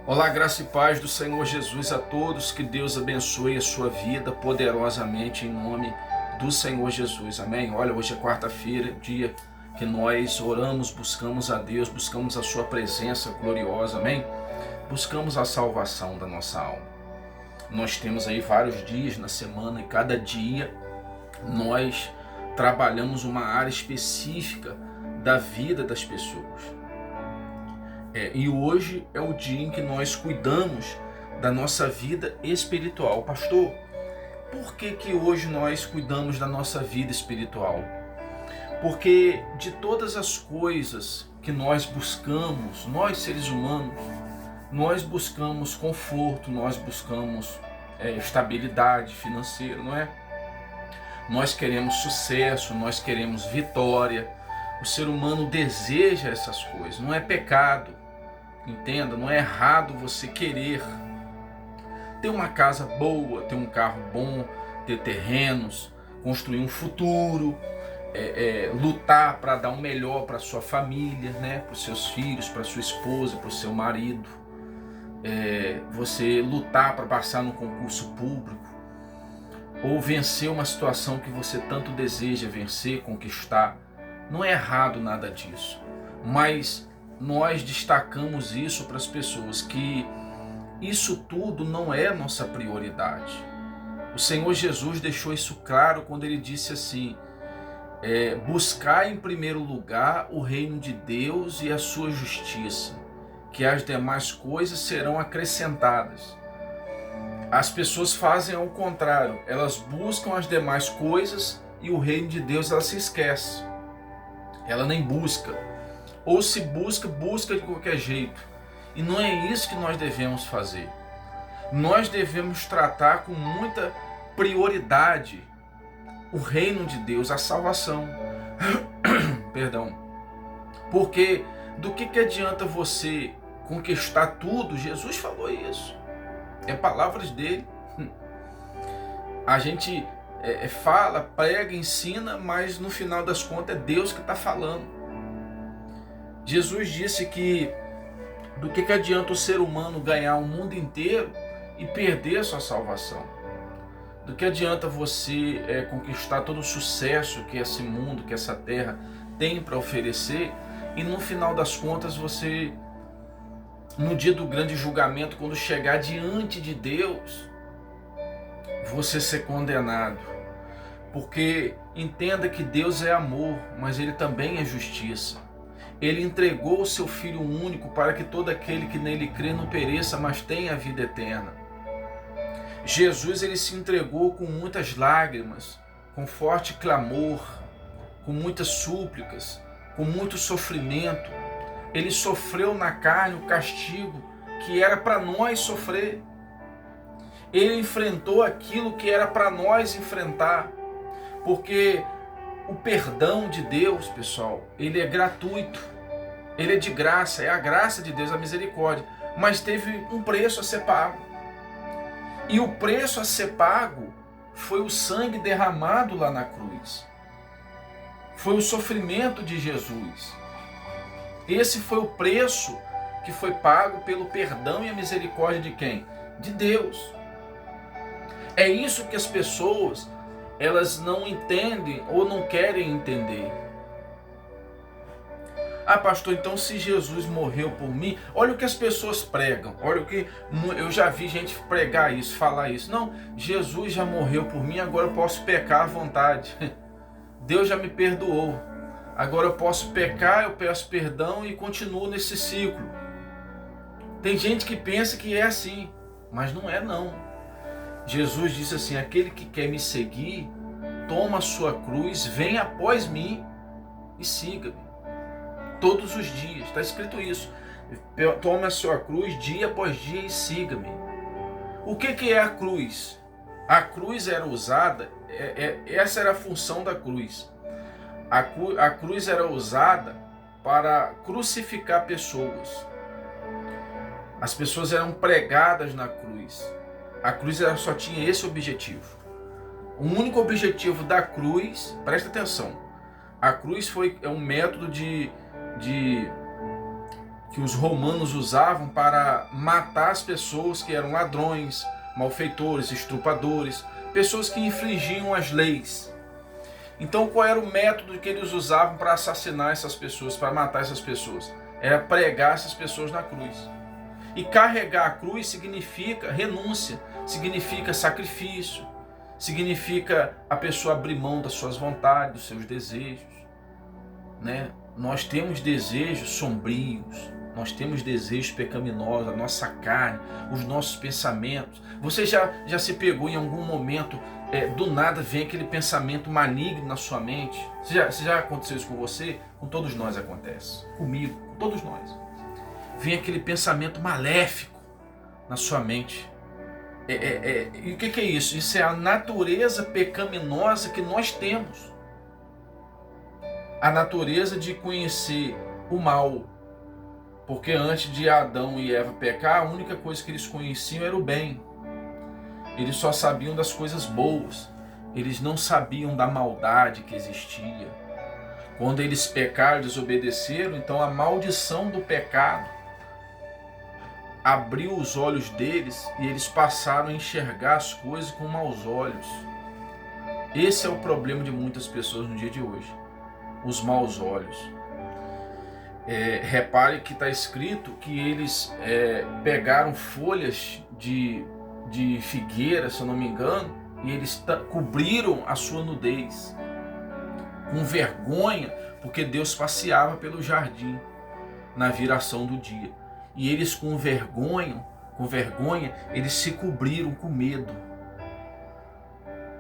Olá, graça e paz do Senhor Jesus a todos, que Deus abençoe a sua vida poderosamente em nome do Senhor Jesus, amém? Olha, hoje é quarta-feira, dia que nós oramos, buscamos a Deus, buscamos a sua presença gloriosa, amém? Buscamos a salvação da nossa alma. Nós temos aí vários dias na semana e cada dia nós trabalhamos uma área específica da vida das pessoas. E hoje é o dia em que nós cuidamos da nossa vida espiritual. Pastor, por que hoje nós cuidamos da nossa vida espiritual? Porque de todas as coisas que nós buscamos, nós seres humanos, nós buscamos conforto, nós buscamos estabilidade financeira, não é? Nós queremos sucesso, nós queremos vitória. O ser humano deseja essas coisas, não é pecado. Entenda, não é errado você querer ter uma casa boa, ter um carro bom, ter terrenos, construir um futuro, lutar para dar o melhor para sua família, né? Para os seus filhos, para sua esposa, para o seu marido, você lutar para passar no concurso público, ou vencer uma situação que você tanto deseja vencer, conquistar. Não é errado nada disso, mas nós destacamos isso para as pessoas, que isso tudo não é nossa prioridade. O Senhor Jesus deixou isso claro quando ele disse assim: buscar em primeiro lugar o reino de Deus e a sua justiça, que as demais coisas serão acrescentadas. As pessoas fazem ao contrário, elas buscam as demais coisas e o reino de Deus ela se esquece, ela nem busca. Ou se busca, busca de qualquer jeito. E não é isso que nós devemos fazer. Nós devemos tratar com muita prioridade o reino de Deus, a salvação. Perdão. Porque do que adianta você conquistar tudo? Jesus falou isso. É palavras dele. A gente fala, prega, ensina, mas no final das contas é Deus que está falando. Jesus disse que do que adianta o ser humano ganhar o mundo inteiro e perder a sua salvação? Do que adianta você conquistar todo o sucesso que esse mundo, que essa terra tem para oferecer, e no final das contas você, no dia do grande julgamento, quando chegar diante de Deus, você ser condenado? Porque entenda que Deus é amor, mas Ele também é justiça. Ele entregou o seu Filho único para que todo aquele que nele crê não pereça, mas tenha a vida eterna. Jesus, ele se entregou com muitas lágrimas, com forte clamor, com muitas súplicas, com muito sofrimento. Ele sofreu na carne o castigo que era para nós sofrer. Ele enfrentou aquilo que era para nós enfrentar, porque o perdão de Deus, pessoal, ele é gratuito, ele é de graça, é a graça de Deus, a misericórdia, mas teve um preço a ser pago. E o preço a ser pago foi o sangue derramado lá na cruz. Foi o sofrimento de Jesus. Esse foi o preço que foi pago pelo perdão e a misericórdia de quem? De Deus. É isso que as pessoas elas não entendem ou não querem entender. Ah, pastor, então se Jesus morreu por mim, olha o que as pessoas pregam, olha o que eu já vi gente pregar isso, falar isso. Não, Jesus já morreu por mim, agora eu posso pecar à vontade. Deus já me perdoou. Agora eu posso pecar, eu peço perdão e continuo nesse ciclo. Tem gente que pensa que é assim, mas não é não. Jesus disse assim: aquele que quer me seguir, toma a sua cruz, vem após mim e siga-me. Todos os dias, está escrito isso. Tome a sua cruz dia após dia e siga-me. O que é a cruz? A cruz era usada, essa era a função da cruz. A cruz era usada para crucificar pessoas. As pessoas eram pregadas na cruz. A cruz só tinha esse objetivo. O único objetivo da cruz, presta atenção, a cruz é um método de que os romanos usavam para matar as pessoas que eram ladrões, malfeitores, estrupadores, pessoas que infringiam as leis. Então qual era o método que eles usavam para assassinar essas pessoas, para matar essas pessoas? Era pregar essas pessoas na cruz. E carregar a cruz significa renúncia, significa sacrifício, significa a pessoa abrir mão das suas vontades, dos seus desejos, né? Nós temos desejos sombrios, nós temos desejos pecaminosos, a nossa carne, os nossos pensamentos. Você já se pegou em algum momento, do nada vem aquele pensamento maligno na sua mente? Já aconteceu isso com você? Com todos nós acontece. Comigo, com todos nós. Vem aquele pensamento maléfico na sua mente. E o que é isso? Isso é a natureza pecaminosa que nós temos. A natureza de conhecer o mal. Porque antes de Adão e Eva pecar, a única coisa que eles conheciam era o bem. Eles só sabiam das coisas boas. Eles não sabiam da maldade que existia. Quando eles pecaram, desobedeceram, então a maldição do pecado abriu os olhos deles e eles passaram a enxergar as coisas com maus olhos. Esse é o problema de muitas pessoas no dia de hoje. Os maus olhos. Repare que está escrito que eles pegaram folhas de figueira, se eu não me engano, e eles cobriram a sua nudez com vergonha, porque Deus passeava pelo jardim na viração do dia. E eles com vergonha, eles se cobriram com medo.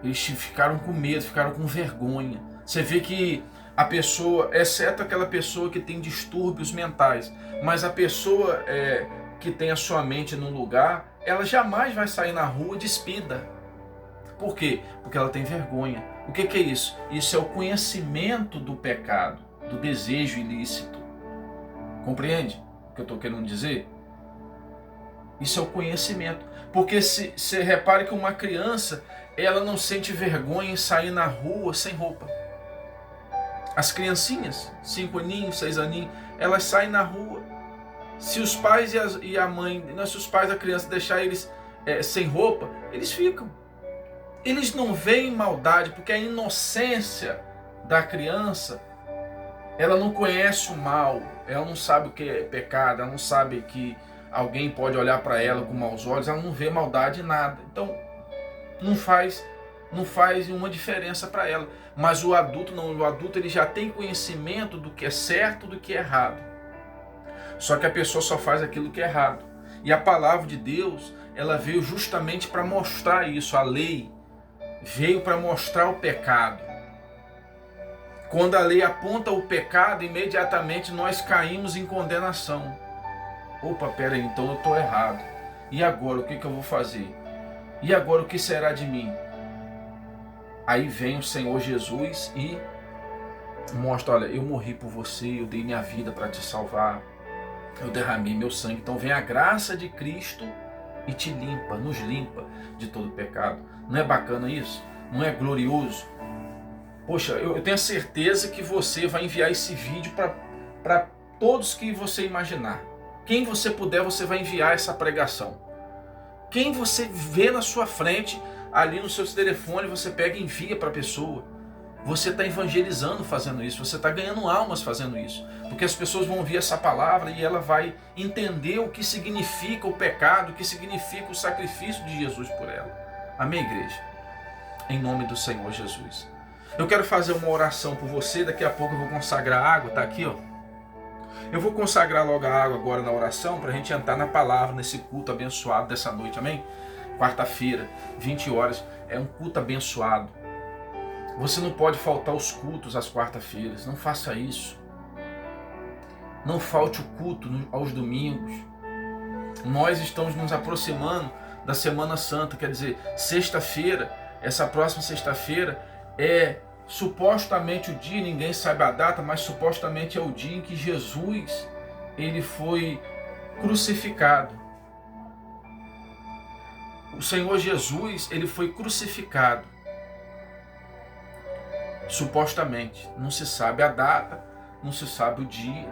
Eles ficaram com medo, ficaram com vergonha. Você vê que a pessoa, exceto aquela pessoa que tem distúrbios mentais, mas a pessoa que tem a sua mente num lugar, ela jamais vai sair na rua despida. Por quê? Porque ela tem vergonha. O que é isso? Isso é o conhecimento do pecado, do desejo ilícito. Compreende o que eu estou querendo dizer? Isso é o conhecimento. Porque se repare que uma criança, ela não sente vergonha em sair na rua sem roupa. As criancinhas, 5 aninhos, 6 aninhos, elas saem na rua. Se os pais e a mãe, se os pais da criança deixar eles sem roupa, eles ficam. Eles não veem maldade, porque a inocência da criança, ela não conhece o mal, ela não sabe o que é pecado, ela não sabe que alguém pode olhar para ela com maus olhos, ela não vê maldade em nada. Então, não faz uma diferença para ela. Mas o adulto não, o adulto ele já tem conhecimento do que é certo, do que é errado. Só que a pessoa só faz aquilo que é errado. E a palavra de Deus, ela veio justamente para mostrar isso. A lei veio para mostrar o pecado. Quando a lei aponta o pecado, imediatamente nós caímos em condenação. Opa, peraí, então eu estou errado. E agora, o que eu vou fazer? E agora, o que será de mim? Aí vem o Senhor Jesus e mostra, olha, eu morri por você, eu dei minha vida para te salvar, eu derramei meu sangue. Então vem a graça de Cristo e te limpa, nos limpa de todo pecado. Não é bacana isso? Não é glorioso? Poxa, eu tenho a certeza que você vai enviar esse vídeo para todos que você imaginar. Quem você puder, você vai enviar essa pregação. Quem você vê na sua frente, ali no seu telefone, você pega e envia para a pessoa. Você está evangelizando fazendo isso, você está ganhando almas fazendo isso. Porque as pessoas vão ouvir essa palavra e ela vai entender o que significa o pecado, o que significa o sacrifício de Jesus por ela. Amém, igreja? Em nome do Senhor Jesus. Eu quero fazer uma oração por você, daqui a pouco eu vou consagrar a água, tá aqui, ó. Eu vou consagrar logo a água agora na oração, para a gente entrar na palavra, nesse culto abençoado dessa noite, amém? Quarta-feira, 20 horas, é um culto abençoado. Você não pode faltar os cultos às quarta-feiras, não faça isso. Não falte o culto aos domingos. Nós estamos nos aproximando da Semana Santa, quer dizer, sexta-feira, essa próxima sexta-feira é supostamente o dia, ninguém sabe a data, mas supostamente é o dia em que Jesus ele foi crucificado. O Senhor Jesus, ele foi crucificado. Supostamente, não se sabe a data, não se sabe o dia.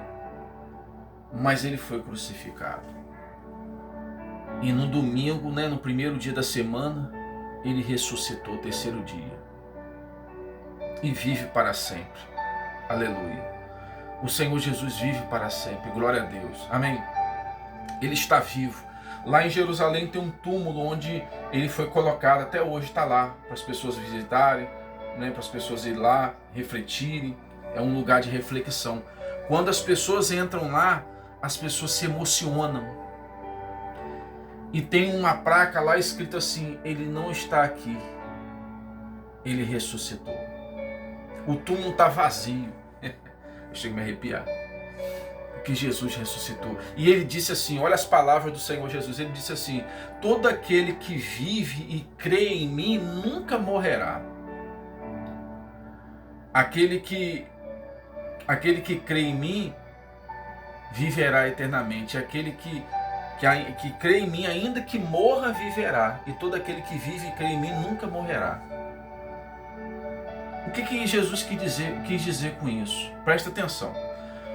mas ele foi crucificado. E no domingo, no primeiro dia da semana, ele ressuscitou, terceiro dia. E vive para sempre. Aleluia. O Senhor Jesus vive para sempre. Glória a Deus. Amém. Ele está vivo. Lá em Jerusalém tem um túmulo onde ele foi colocado. Até hoje está lá para as pessoas visitarem, para as pessoas irem lá, refletirem. É um lugar de reflexão. Quando as pessoas entram lá, as pessoas se emocionam. E tem uma placa lá escrita assim: ele não está aqui, ele ressuscitou. O túmulo está vazio. Eu chego a me arrepiar. Porque Jesus ressuscitou. E ele disse assim, olha as palavras do Senhor Jesus. Ele disse assim: todo aquele que vive e crê em mim nunca morrerá. Aquele que crê em mim viverá eternamente. Aquele que crê em mim, ainda que morra, viverá. E todo aquele que vive e crê em mim nunca morrerá. O que Jesus quis dizer com isso? Presta atenção.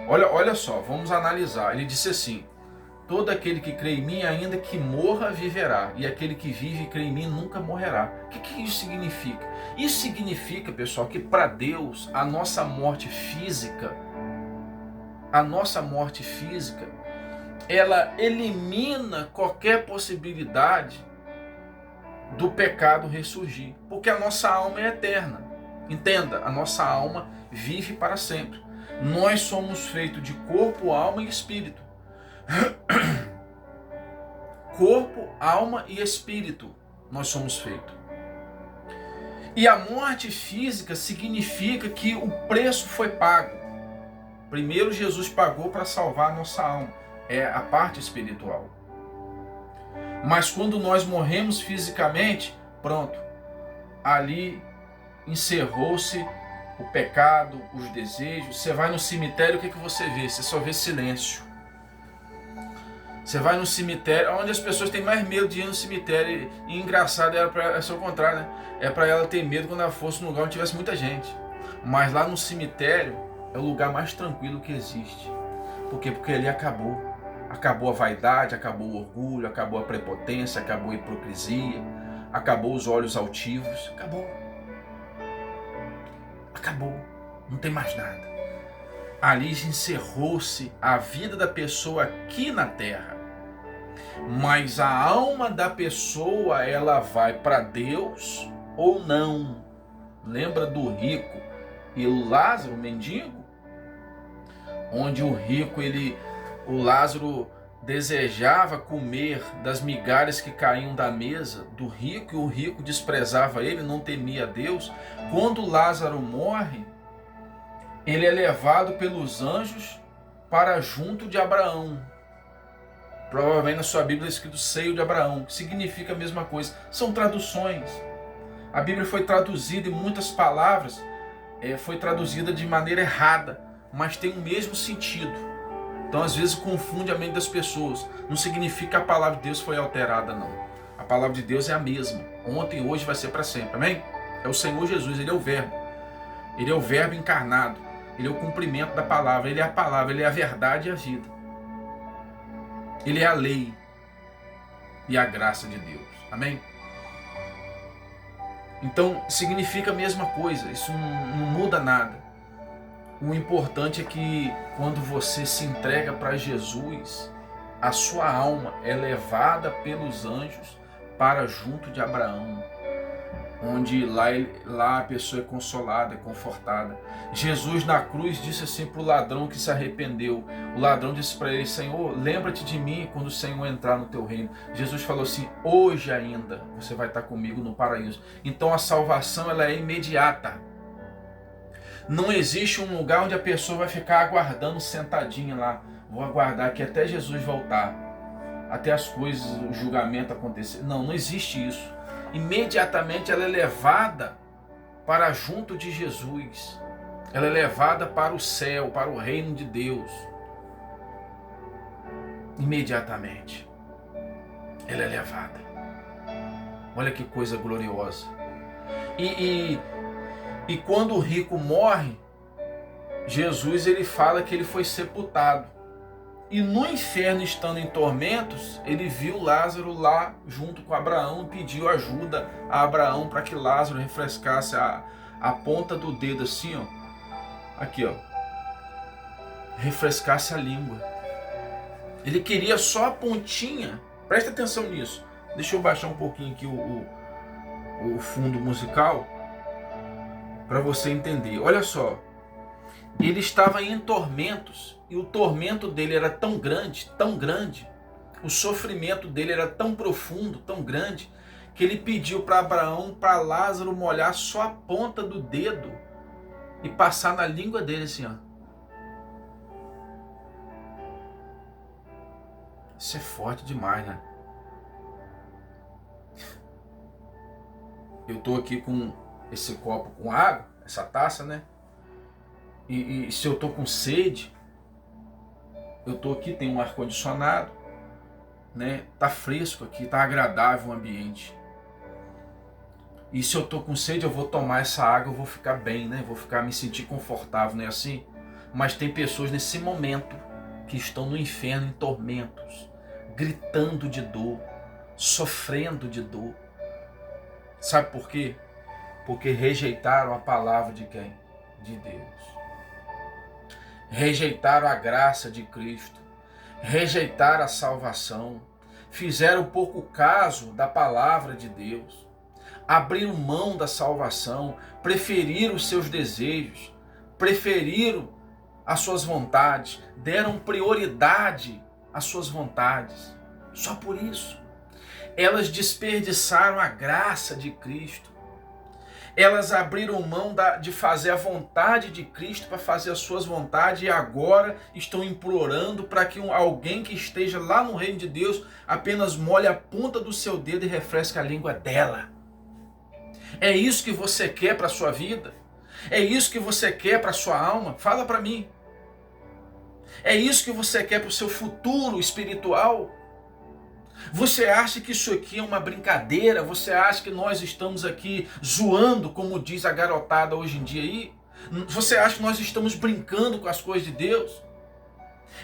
Olha só, vamos analisar. Ele disse assim: todo aquele que crê em mim, ainda que morra, viverá. E aquele que vive e crê em mim nunca morrerá. O que isso significa? Isso significa, pessoal, que para Deus, a nossa morte física, ela elimina qualquer possibilidade do pecado ressurgir. Porque a nossa alma é eterna. Entenda, a nossa alma vive para sempre. Nós somos feitos de corpo, alma e espírito. Corpo, alma e espírito nós somos feitos. E a morte física significa que o preço foi pago. Primeiro Jesus pagou para salvar a nossa alma. É a parte espiritual. Mas quando nós morremos fisicamente, pronto. Ali encerrou-se o pecado, os desejos. Você vai no cemitério, o que você vê? Você só vê silêncio. Você vai no cemitério, onde as pessoas têm mais medo de ir no cemitério. E engraçado, é só o contrário, né? É para ela ter medo quando ela fosse num lugar onde tivesse muita gente. Mas lá no cemitério é o lugar mais tranquilo que existe. Por quê? Porque ali acabou. Acabou a vaidade, acabou o orgulho, acabou a prepotência, acabou a hipocrisia, acabou os olhos altivos. Acabou. Não tem mais nada. Ali encerrou-se a vida da pessoa aqui na terra. Mas a alma da pessoa, ela vai para Deus ou não. Lembra do rico e o Lázaro, o mendigo? Onde o rico, o Lázaro desejava comer das migalhas que caíam da mesa do rico, e o rico desprezava ele, não temia Deus. Quando Lázaro morre, ele é levado pelos anjos para junto de Abraão. Provavelmente na sua Bíblia é escrito seio de Abraão, que significa a mesma coisa. São traduções. A Bíblia foi traduzida e muitas palavras foi traduzida de maneira errada, mas tem o mesmo sentido. Então às vezes confunde a mente das pessoas. Não significa que a palavra de Deus foi alterada, não. A palavra de Deus é a mesma. Ontem, hoje, vai ser para sempre. Amém? É o Senhor Jesus, Ele é o Verbo. Ele é o Verbo encarnado. Ele é o cumprimento da palavra. Ele é a palavra, Ele é a verdade e a vida. Ele é a lei e a graça de Deus. Amém? Então significa a mesma coisa. Isso não muda nada. O importante é que quando você se entrega para Jesus, a sua alma é levada pelos anjos para junto de Abraão, onde lá a pessoa é consolada, é confortada. Jesus na cruz disse assim para o ladrão que se arrependeu. O ladrão disse para ele: Senhor, lembra-te de mim quando o Senhor entrar no teu reino. Jesus falou assim: hoje ainda você vai estar comigo no paraíso. Então a salvação, ela é imediata. Não existe um lugar onde a pessoa vai ficar aguardando sentadinha lá. Vou aguardar aqui até Jesus voltar, até as coisas, o julgamento acontecer. Não existe isso. Imediatamente ela é levada para junto de Jesus. Ela é levada para o céu, para o reino de Deus. Imediatamente ela é levada. Olha que coisa gloriosa. E quando o rico morre, Jesus ele fala que ele foi sepultado. E no inferno, estando em tormentos, ele viu Lázaro lá junto com Abraão e pediu ajuda a Abraão para que Lázaro refrescasse a ponta do dedo assim, ó. Aqui, ó. Refrescasse a língua. Ele queria só a pontinha. Presta atenção nisso. Deixa eu baixar um pouquinho aqui o fundo musical para você entender. Olha só. Ele estava em tormentos e o tormento dele era tão grande, o sofrimento dele era tão profundo, tão grande, que ele pediu para Abraão, para Lázaro molhar só a ponta do dedo e passar na língua dele assim, ó. Isso é forte demais, né? Eu tô aqui com esse copo com água, essa taça, né? E se eu tô com sede, eu tô aqui, tem um ar-condicionado, né? Tá fresco aqui, tá agradável o ambiente. E se eu tô com sede, eu vou tomar essa água, eu vou ficar bem, né? Vou ficar, me sentir confortável, não é assim? Mas tem pessoas nesse momento que estão no inferno em tormentos, gritando de dor, sofrendo de dor. Sabe por quê? Porque rejeitaram a palavra de quem? De Deus. Rejeitaram a graça de Cristo, rejeitaram a salvação, fizeram pouco caso da palavra de Deus, abriram mão da salvação, preferiram os seus desejos, preferiram as suas vontades, deram prioridade às suas vontades. Só por isso. Elas desperdiçaram a graça de Cristo. Elas abriram mão de fazer a vontade de Cristo para fazer as suas vontades e agora estão implorando para que alguém que esteja lá no reino de Deus apenas molhe a ponta do seu dedo e refresque a língua dela. É isso que você quer para a sua vida? É isso que você quer para a sua alma? Fala para mim. É isso que você quer para o seu futuro espiritual? Você acha que isso aqui é uma brincadeira? Você acha que nós estamos aqui zoando, como diz a garotada hoje em dia aí? Você acha que nós estamos brincando com as coisas de Deus?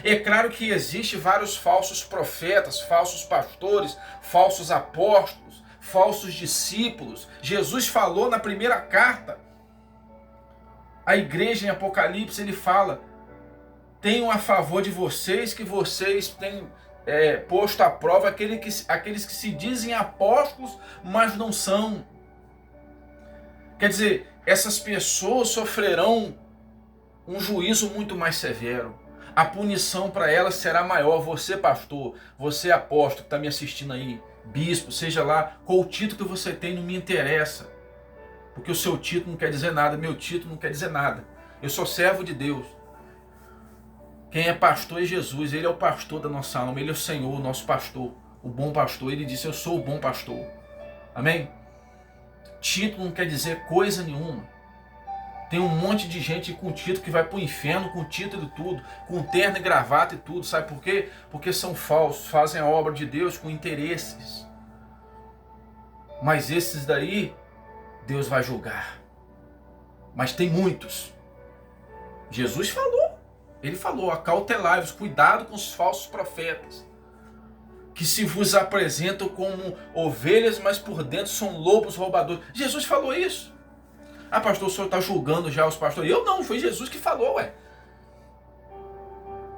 É claro que existem vários falsos profetas, falsos pastores, falsos apóstolos, falsos discípulos. Jesus falou na primeira carta à igreja em Apocalipse, ele fala: tenho a favor de vocês que vocês têm posto à prova aqueles que se dizem apóstolos, mas não são. Quer dizer, essas pessoas sofrerão um juízo muito mais severo. A punição para elas será maior. Você, pastor, você, apóstolo, que está me assistindo aí, bispo, seja lá qual o título que você tem, não me interessa. Porque o seu título não quer dizer nada, meu título não quer dizer nada. Eu sou servo de Deus. Quem é pastor é Jesus, ele é o pastor da nossa alma, ele é o Senhor, o nosso pastor, o bom pastor. Ele disse: eu sou o bom pastor. Amém? Título não quer dizer coisa nenhuma. Tem um monte de gente com título que vai para o inferno com título e tudo, com terno e gravata e tudo. Sabe por quê? Porque são falsos, fazem a obra de Deus com interesses. Mas esses daí, Deus vai julgar. Mas tem muitos. Jesus falou. Ele falou: acautelai-vos, cuidado com os falsos profetas, que se vos apresentam como ovelhas, mas por dentro são lobos roubadores. Jesus falou isso. Ah, pastor, o senhor está julgando já os pastores? Eu não, foi Jesus que falou, ué.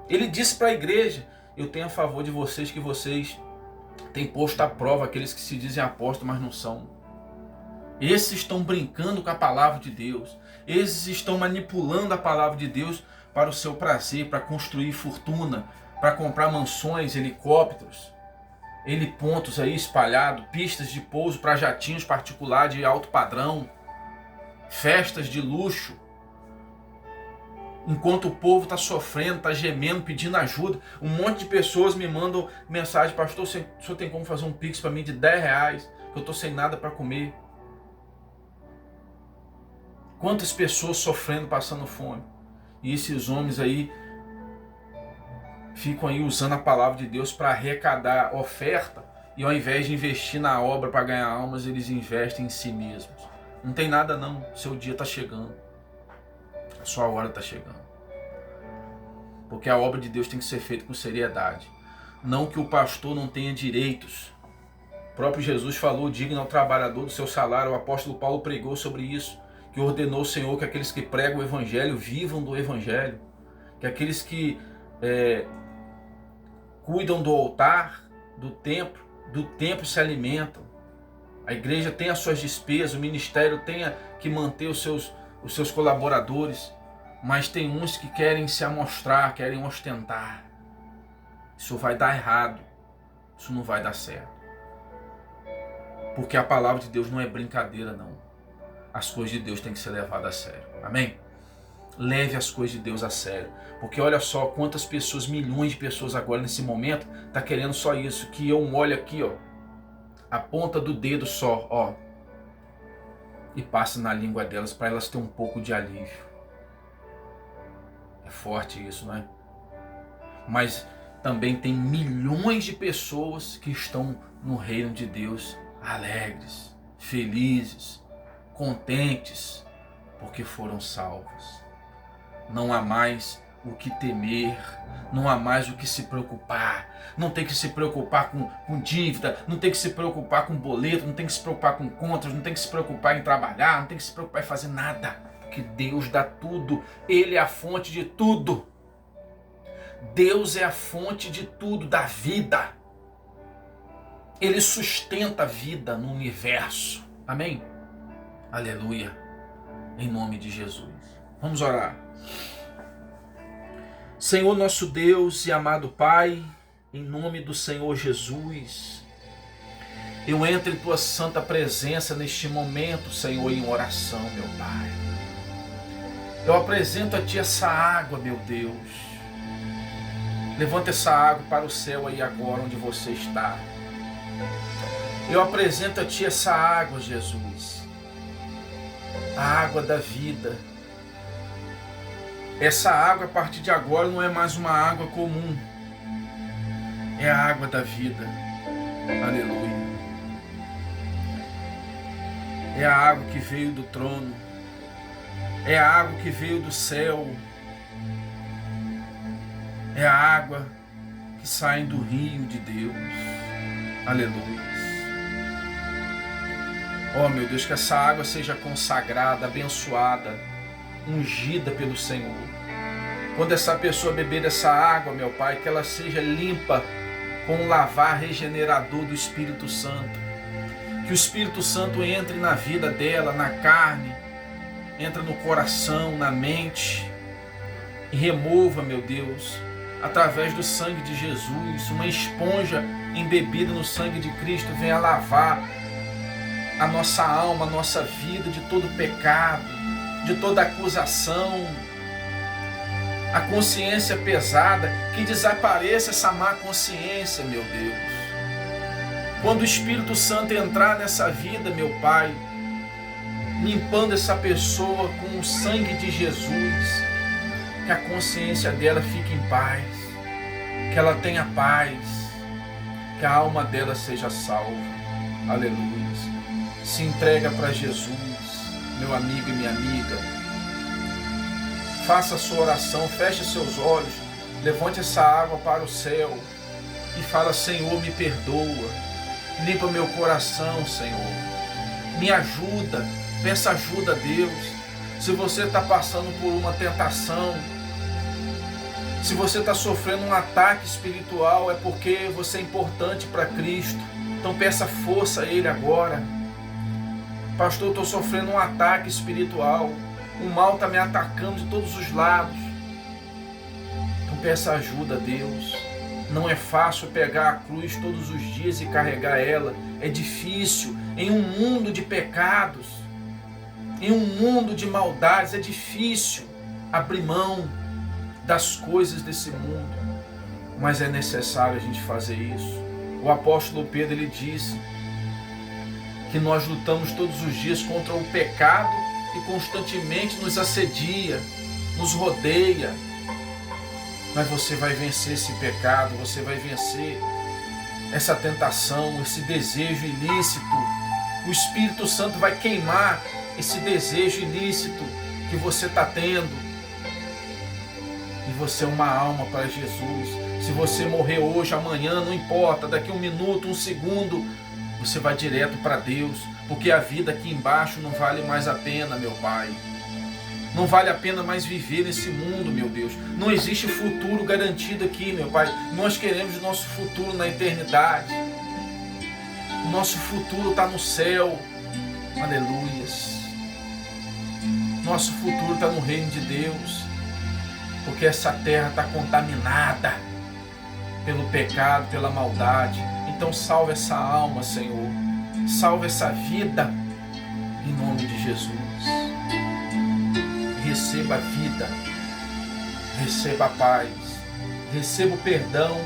Ele disse para a igreja: eu tenho a favor de vocês que vocês têm posto à prova aqueles que se dizem apóstolos, mas não são. Esses estão brincando com a palavra de Deus. Esses estão manipulando a palavra de Deus para o seu prazer, para construir fortuna, para comprar mansões, helicópteros, helipontos aí espalhados, pistas de pouso para jatinhos particulares de alto padrão, festas de luxo. Enquanto o povo está sofrendo, está gemendo, pedindo ajuda, um monte de pessoas me mandam mensagem: pastor, o senhor tem como fazer um pix para mim de R$10, que eu estou sem nada para comer. Quantas pessoas sofrendo, passando fome. E esses homens aí ficam aí usando a palavra de Deus para arrecadar oferta, e ao invés de investir na obra para ganhar almas, eles investem em si mesmos. Não tem nada não, seu dia está chegando, a sua hora está chegando. porque a obra de Deus tem que ser feita com seriedade. Não que o pastor não tenha direitos. O próprio Jesus falou: digno ao trabalhador do seu salário. O apóstolo Paulo pregou sobre isso, que ordenou o Senhor que aqueles que pregam o evangelho vivam do evangelho, que aqueles que cuidam do altar, do templo se alimentam. A igreja tem as suas despesas, o ministério tem que manter os seus colaboradores, mas tem uns que querem se amostrar, querem ostentar. Isso vai dar errado, isso não vai dar certo. Porque a palavra de Deus não é brincadeira, não. As coisas de Deus têm que ser levadas a sério. Amém? Leve as coisas de Deus a sério. Porque olha só quantas pessoas, milhões de pessoas agora nesse momento, tá querendo só isso, que eu olho aqui, ó, a ponta do dedo só, ó, e passe na língua delas para elas terem um pouco de alívio. É forte isso, não é? Mas também tem milhões de pessoas que estão no reino de Deus alegres, felizes, contentes, porque foram salvos. Não há mais o que temer, não há mais o que se preocupar. Não tem que se preocupar com dívida, não tem que se preocupar com boleto, não tem que se preocupar com contas, não tem que se preocupar em trabalhar, não tem que se preocupar em fazer nada. Porque Deus dá tudo, Ele é a fonte de tudo. Deus é a fonte de tudo, da vida. Ele sustenta a vida no universo. Amém? Aleluia. Em nome de Jesus. Vamos orar. Senhor nosso Deus e amado Pai, em nome do Senhor Jesus, eu entro em Tua santa presença neste momento, Senhor, em oração, meu Pai. Eu apresento a Ti essa água, meu Deus. Levanta essa água para o céu aí agora onde você está. Eu apresento a Ti essa água, Jesus. A água da vida. Essa água a partir de agora não é mais uma água comum. É a água da vida. Aleluia. É a água que veio do trono. É a água que veio do céu. É a água que sai do rio de Deus. Aleluia. Oh, meu Deus, que essa água seja consagrada, abençoada, ungida pelo Senhor. Quando essa pessoa beber dessa água, meu Pai, que ela seja limpa com o lavar regenerador do Espírito Santo. Que o Espírito Santo entre na vida dela, na carne, entra no coração, na mente, e remova, meu Deus, através do sangue de Jesus, uma esponja embebida no sangue de Cristo, venha lavar a nossa alma, a nossa vida de todo pecado, de toda acusação, a consciência pesada, que desapareça essa má consciência, meu Deus. Quando o Espírito Santo entrar nessa vida, meu Pai, limpando essa pessoa com o sangue de Jesus, que a consciência dela fique em paz, que ela tenha paz, que a alma dela seja salva. Aleluia. Se entrega para Jesus, meu amigo e minha amiga. Faça a sua oração, feche seus olhos, levante essa água para o céu e fala: Senhor, me perdoa, limpa meu coração, Senhor, me ajuda, peça ajuda a Deus. Se você está passando por uma tentação, se você está sofrendo um ataque espiritual, é porque você é importante para Cristo. Então peça força a Ele agora. Pastor, eu estou sofrendo um ataque espiritual. O mal está me atacando de todos os lados. Então peça ajuda a Deus. Não é fácil pegar a cruz todos os dias e carregar ela. É difícil. Em um mundo de pecados, em um mundo de maldades, é difícil abrir mão das coisas desse mundo. Mas é necessário a gente fazer isso. O apóstolo Pedro, ele disse que nós lutamos todos os dias contra o pecado que constantemente nos assedia, nos rodeia. Mas você vai vencer esse pecado, você vai vencer essa tentação, esse desejo ilícito. O Espírito Santo vai queimar esse desejo ilícito que você está tendo. E você é uma alma para Jesus. Se você morrer hoje, amanhã, não importa, daqui 1 minuto, 1 segundo, você vai direto para Deus, porque a vida aqui embaixo não vale mais a pena, meu Pai. Não vale a pena mais viver nesse mundo, meu Deus. Não existe futuro garantido aqui, meu Pai. Nós queremos o nosso futuro na eternidade. O nosso futuro está no céu. Aleluias. Nosso futuro está no reino de Deus. Porque essa terra está contaminada pelo pecado, pela maldade. Então salve essa alma, Senhor. Salve essa vida. Em nome de Jesus. Receba a vida, receba a paz, receba o perdão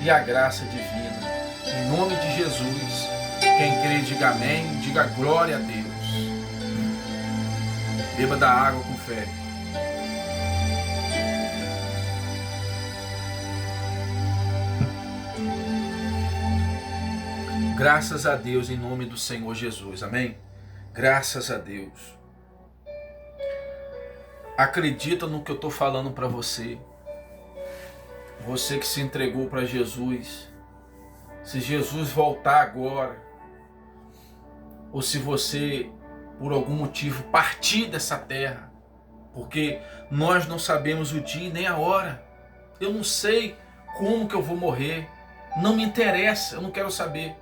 e a graça divina. Em nome de Jesus, quem crê diga amém, diga glória a Deus. Beba da água com fé. Graças a Deus em nome do Senhor Jesus, amém? Graças a Deus. Acredita no que eu estou falando para você. Você que se entregou para Jesus. Se Jesus voltar agora, ou se você, por algum motivo, partir dessa terra, porque nós não sabemos o dia nem a hora. Eu não sei como que eu vou morrer. Não me interessa, eu não quero saber.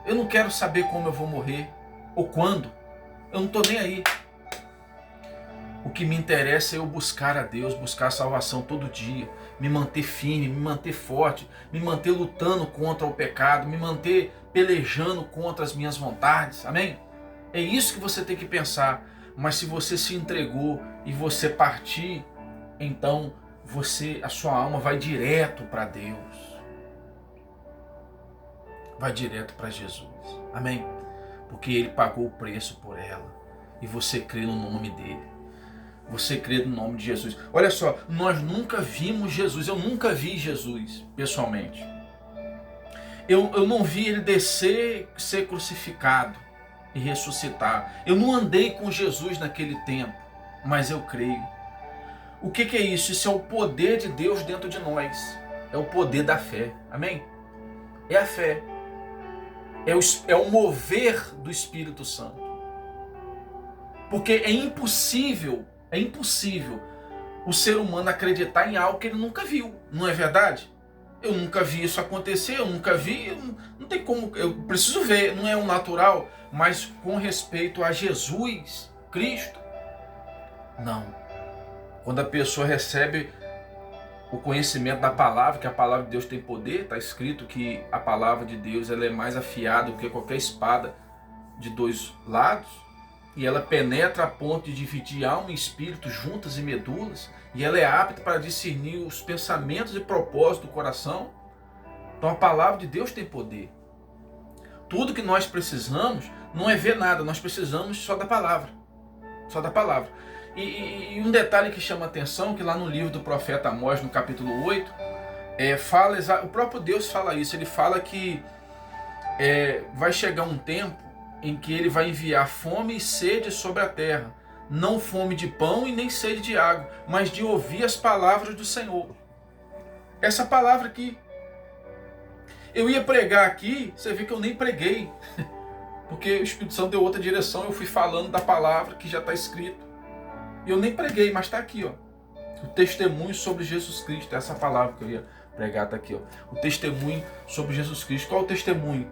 Eu não quero saber como eu vou morrer, ou quando. Eu não estou nem aí. O que me interessa é eu buscar a Deus, buscar a salvação todo dia, me manter firme, me manter forte, me manter lutando contra o pecado, me manter pelejando contra as minhas vontades, amém? É isso que você tem que pensar. Mas se você se entregou e você partir, então a sua alma vai direto para Deus, vai direto para Jesus, amém? Porque Ele pagou o preço por ela e você crê no nome dEle. Você crê no nome de Jesus. Olha só, nós nunca vimos Jesus. Eu nunca vi Jesus, pessoalmente. Eu não vi Ele descer, ser crucificado e ressuscitar. Eu não andei com Jesus naquele tempo, mas eu creio. O que é isso? Isso é o poder de Deus dentro de nós. É o poder da fé. Amém? É a fé. É o mover do Espírito Santo. Porque é impossível o ser humano acreditar em algo que ele nunca viu. Não é verdade? Eu nunca vi isso acontecer, eu nunca vi, não tem como, eu preciso ver, não é o natural, mas com respeito a Jesus Cristo, não. Quando a pessoa recebe o conhecimento da palavra, que a palavra de Deus tem poder, está escrito que a palavra de Deus ela é mais afiada do que qualquer espada de 2 lados, e ela penetra a ponto de dividir alma e espírito, juntas e medulas, e ela é apta para discernir os pensamentos e propósitos do coração. Então a palavra de Deus tem poder. Tudo que nós precisamos não é ver nada, nós precisamos só da palavra. Só da palavra. E um detalhe que chama a atenção, que lá no livro do profeta Amós, no capítulo 8, o próprio Deus fala isso. Ele fala que vai chegar um tempo em que Ele vai enviar fome e sede sobre a terra, não fome de pão e nem sede de água, mas de ouvir as palavras do Senhor. Essa palavra aqui, eu ia pregar aqui, você vê que eu nem preguei, porque o Espírito Santo deu outra direção, eu fui falando da palavra que já está escrito, e eu nem preguei, mas está aqui, ó, o testemunho sobre Jesus Cristo. Essa palavra que eu ia pregar está aqui, ó, o testemunho sobre Jesus Cristo. Qual é o testemunho?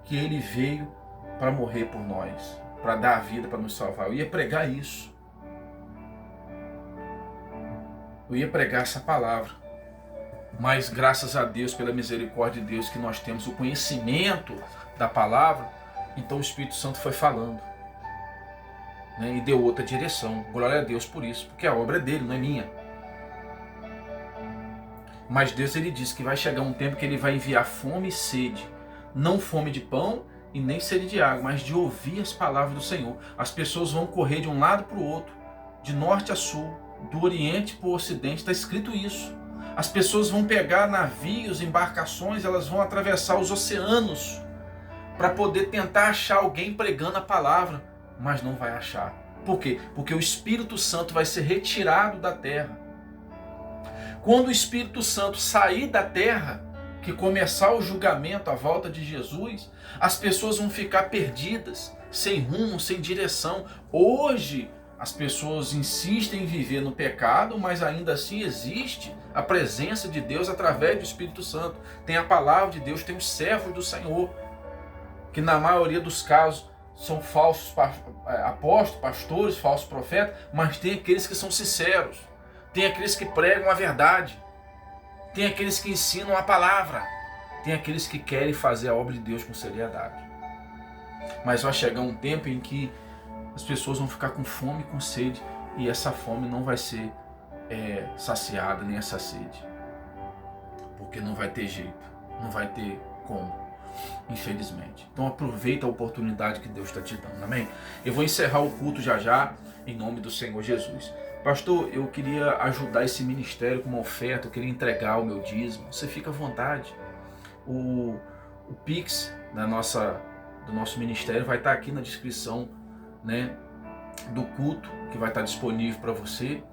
Que Ele veio para morrer por nós, para dar a vida, para nos salvar. Eu ia pregar isso. Eu ia pregar essa palavra. Mas graças a Deus, pela misericórdia de Deus, que nós temos o conhecimento da palavra, então o Espírito Santo foi falando, né, e deu outra direção. Glória a Deus por isso, porque a obra é dele, não é minha. Mas Deus, Ele disse que vai chegar um tempo que Ele vai enviar fome e sede, não fome de pão e nem sede de água, mas de ouvir as palavras do Senhor. As pessoas vão correr de um lado para o outro, de norte a sul, do oriente para o ocidente, está escrito isso. As pessoas vão pegar navios, embarcações, elas vão atravessar os oceanos para poder tentar achar alguém pregando a palavra, mas não vai achar. Por quê? Porque o Espírito Santo vai ser retirado da terra. Quando o Espírito Santo sair da terra, que começar o julgamento, a volta de Jesus, as pessoas vão ficar perdidas, sem rumo, sem direção. Hoje, as pessoas insistem em viver no pecado, mas ainda assim existe a presença de Deus através do Espírito Santo. Tem a palavra de Deus, tem os servos do Senhor, que na maioria dos casos são falsos apóstolos, pastores, falsos profetas, mas tem aqueles que são sinceros, tem aqueles que pregam a verdade, tem aqueles que ensinam a palavra, tem aqueles que querem fazer a obra de Deus com seriedade. Mas vai chegar um tempo em que as pessoas vão ficar com fome e com sede, e essa fome não vai ser saciada, nem essa sede, porque não vai ter jeito, não vai ter como, infelizmente. Então aproveita a oportunidade que Deus está te dando, amém? Eu vou encerrar o culto já, em nome do Senhor Jesus. Pastor, eu queria ajudar esse ministério com uma oferta, eu queria entregar o meu dízimo. Você fica à vontade. O Pix do nosso ministério vai estar aqui na descrição, né, do culto, que vai estar disponível para você.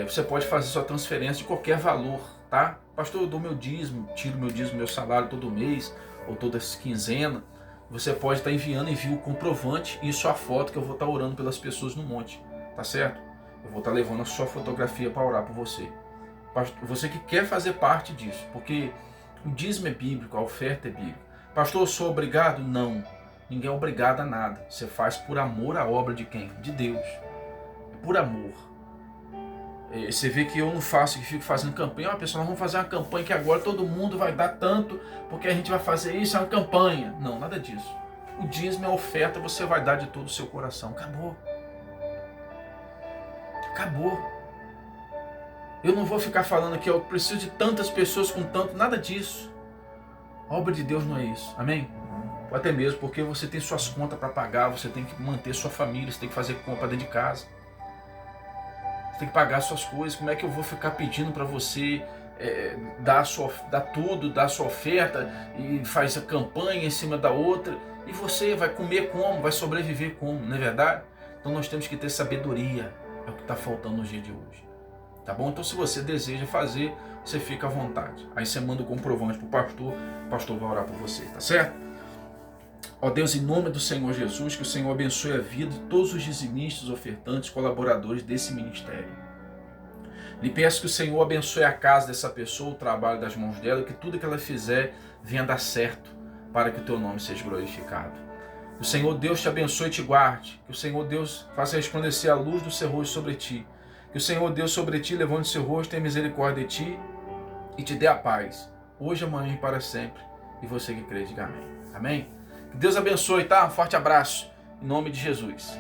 Você pode fazer sua transferência de qualquer valor, tá? Pastor, eu dou meu dízimo, tiro meu dízimo, meu salário todo mês ou toda quinzena. Você pode estar envia o comprovante e sua foto, que eu vou estar orando pelas pessoas no monte, tá certo? Eu vou estar levando a sua fotografia para orar por você. Você que quer fazer parte disso, porque o dízimo é bíblico, a oferta é bíblica. Pastor, eu sou obrigado? Não. Ninguém é obrigado a nada. Você faz por amor à obra de quem? De Deus. É por amor. Você vê que eu não faço, que fico fazendo campanha. Pessoal, nós vamos fazer uma campanha que agora todo mundo vai dar tanto, porque a gente vai fazer isso, é uma campanha. Não, nada disso. O dízimo é a oferta, você vai dar de todo o seu coração. Acabou. Acabou. Eu não vou ficar falando aqui, eu preciso de tantas pessoas com tanto, nada disso. A obra de Deus não é isso, amém? Ou até mesmo porque você tem suas contas para pagar, você tem que manter sua família, você tem que fazer compra dentro de casa. Você tem que pagar suas coisas. Como é que eu vou ficar pedindo para você dar tudo, dar sua oferta e faz a campanha em cima da outra, e você vai comer como? Vai sobreviver como? Não é verdade? Então nós temos que ter sabedoria, é o que está faltando no dia de hoje. Tá bom? Então se você deseja fazer, você fica à vontade. Aí você manda o comprovante pro pastor, o pastor vai orar por você, tá certo? Ó Deus, em nome do Senhor Jesus, que o Senhor abençoe a vida de todos os dizimistas, ofertantes, colaboradores desse ministério. Lhe peço que o Senhor abençoe a casa dessa pessoa, o trabalho das mãos dela, que tudo que ela fizer venha dar certo, para que o teu nome seja glorificado. Que o Senhor Deus te abençoe e te guarde. Que o Senhor Deus faça resplandecer a luz do seu rosto sobre ti. Que o Senhor Deus sobre ti levante seu rosto, tenha misericórdia de ti e te dê a paz, hoje, amanhã e para sempre. E você que crê, diga amém. Amém? Que Deus abençoe, tá? Um forte abraço, em nome de Jesus.